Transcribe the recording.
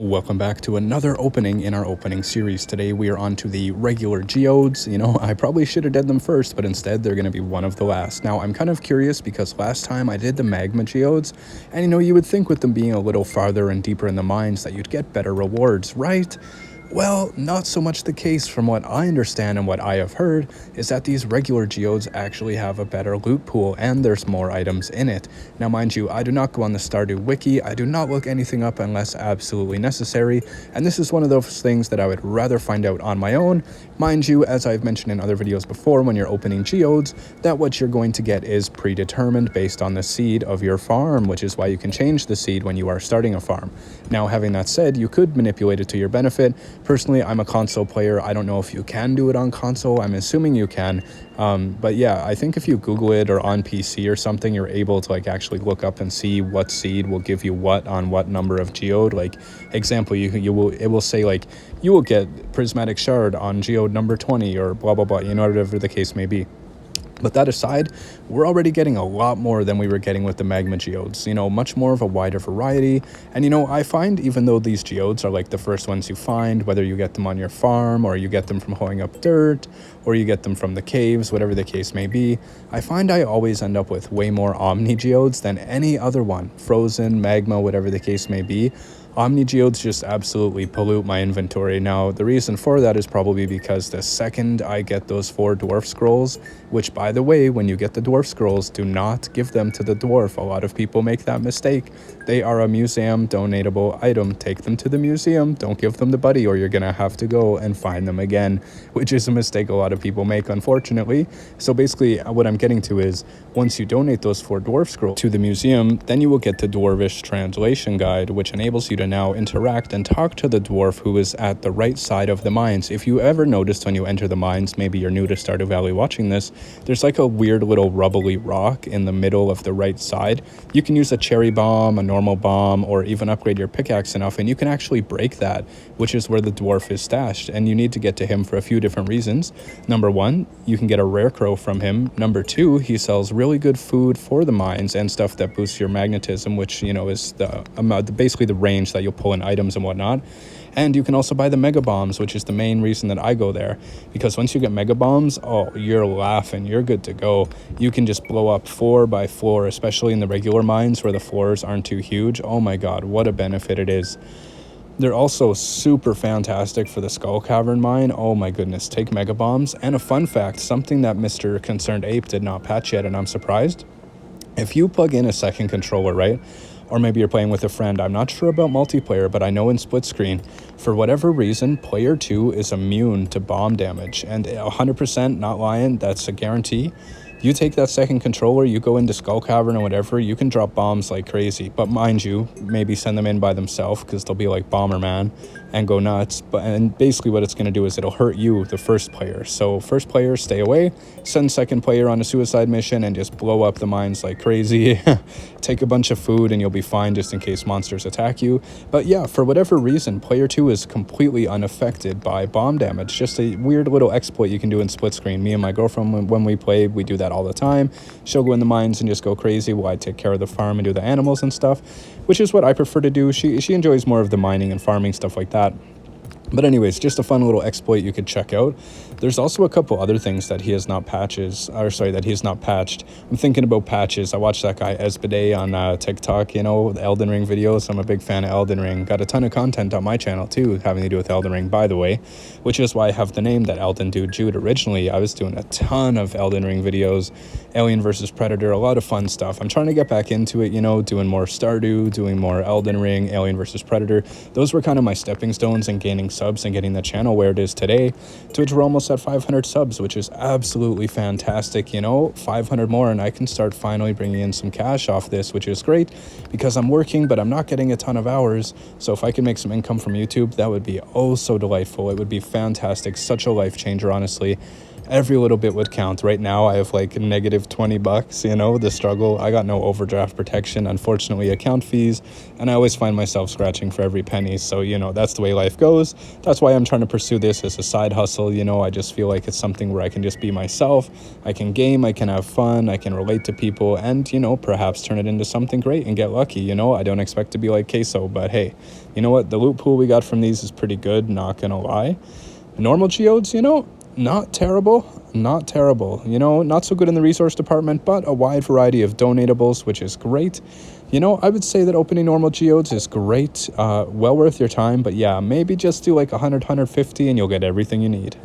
Welcome back to another opening in our opening series. Today we are on to the regular geodes. I probably should have did them first, but instead they're going to be one of the last. Now I'm kind of curious because last time I did the magma geodes, and you would think with them being a little farther and deeper in the mines that you'd get better rewards, right? Well, not so much the case. From what I understand and what I have heard is that these regular geodes actually have a better loot pool and there's more items in it. Now mind you, I do not go on the Stardew wiki, I do not look anything up unless absolutely necessary, and this is one of those things that I would rather find out on my own. Mind you, as I've mentioned in other videos before, when you're opening geodes, that what you're going to get is predetermined based on the seed of your farm, which is why you can change the seed when you are starting a farm. Now having that said, you could manipulate it to your benefit. Personally, I'm a console player. I don't know if you can do it on console. I'm assuming you can. But yeah, I think if you Google it or on PC or something, you're able to actually look up and see what seed will give you what on what number of geode. Like example, it will say you will get prismatic shard on geode number 20 or blah blah blah, whatever the case may be. But that aside, we're already getting a lot more than we were getting with the magma geodes, much more of a wider variety. And I find even though these geodes are the first ones you find, whether you get them on your farm or you get them from hoeing up dirt or you get them from the caves, whatever the case may be, I find I always end up with way more omni geodes than any other one, frozen, magma, whatever the case may be. Omni geodes just absolutely pollute my inventory. Now, the reason for that is probably because the second I get those 4 dwarf scrolls, which by the way, when you get the dwarf scrolls, do not give them to the dwarf. A lot of people make that mistake. They are a museum donatable item. Take them to the museum. Don't give them to Buddy or you're gonna have to go and find them again, which is a mistake a lot of people make, unfortunately. So basically, what I'm getting to is, once you donate those 4 dwarf scrolls to the museum, then you will get the Dwarvish translation guide, which enables you to now interact and talk to the dwarf who is at the right side of the mines. If you ever noticed when you enter the mines, maybe you're new to Stardew Valley watching this, there's a weird little rubbly rock in the middle of the right side. You can use a cherry bomb, a normal bomb, or even upgrade your pickaxe enough, and you can actually break that, which is where the dwarf is stashed. And you need to get to him for a few different reasons. Number 1, you can get a rare crow from him. Number 2, he sells really good food for the mines and stuff that boosts your magnetism, which is basically the range that you'll pull in items and whatnot. And you can also buy the mega bombs, which is the main reason that I go there, because once you get mega bombs, oh, you're laughing, you're good to go. You can just blow up floor by floor, especially in the regular mines where the floors aren't too huge. Oh my god, what a benefit it is. They're also super fantastic for the Skull Cavern mine. Oh my goodness, take mega bombs. And a fun fact, something that Mr. Concerned Ape did not patch yet, and I'm surprised. If you plug in a second controller, right? Or maybe you're playing with a friend. I'm not sure about multiplayer, but I know in split screen, for whatever reason, player 2 is immune to bomb damage. And 100%, not lying, that's a guarantee. You take that second controller, you go into Skull Cavern or whatever, you can drop bombs like crazy. But mind you, maybe send them in by themselves because they'll be like Bomberman and go nuts. And basically what it's going to do is it'll hurt you, the first player. So first player, stay away. Send second player on a suicide mission and just blow up the mines like crazy. Take a bunch of food and you'll be fine just in case monsters attack you. But yeah, for whatever reason, player 2 is completely unaffected by bomb damage. Just a weird little exploit you can do in split screen. Me and my girlfriend, when we play, we do that all the time. She'll go in the mines and just go crazy while I take care of the farm and do the animals and stuff, which is what I prefer to do. She enjoys more of the mining and farming stuff like that. But anyways, just a fun little exploit you could check out. There's also a couple other things that he has not patched. I'm thinking about patches. I watched that guy Esbade on TikTok, the Elden Ring videos. I'm a big fan of Elden Ring. Got a ton of content on my channel too, having to do with Elden Ring, by the way, which is why I have the name ThatEldenDudeJude. Originally, I was doing a ton of Elden Ring videos, Alien vs. Predator, a lot of fun stuff. I'm trying to get back into it, doing more Stardew, doing more Elden Ring, Alien vs. Predator. Those were kind of my stepping stones in gaining subs and getting the channel where it is today, to which we're almost at 500 subs, which is absolutely fantastic. 500 more and I can start finally bringing in some cash off this, which is great because I'm working but I'm not getting a ton of hours. So if I can make some income from YouTube, that would be oh so delightful. It would be fantastic, such a life changer, honestly. every little bit would count. Right now I have like negative 20 bucks, you know, the struggle. I got no overdraft protection, unfortunately, account fees, and I always find myself scratching for every penny. So, you know, that's the way life goes. That's why I'm trying to pursue this as a side hustle. You know, I just feel like it's something where I can just be myself. I can game, I can have fun, I can relate to people, and, you know, perhaps turn it into something great and get lucky. You know, I don't expect to be like Queso, but hey, you know what? The loot pool we got from these is pretty good, not gonna lie. Normal geodes, you know, not terrible, not terrible. You know, not so good in the resource department, but a wide variety of donatables, which is great. You know, I would say that opening normal geodes is great, well worth your time, but yeah, maybe just do like 100, 150 and you'll get everything you need.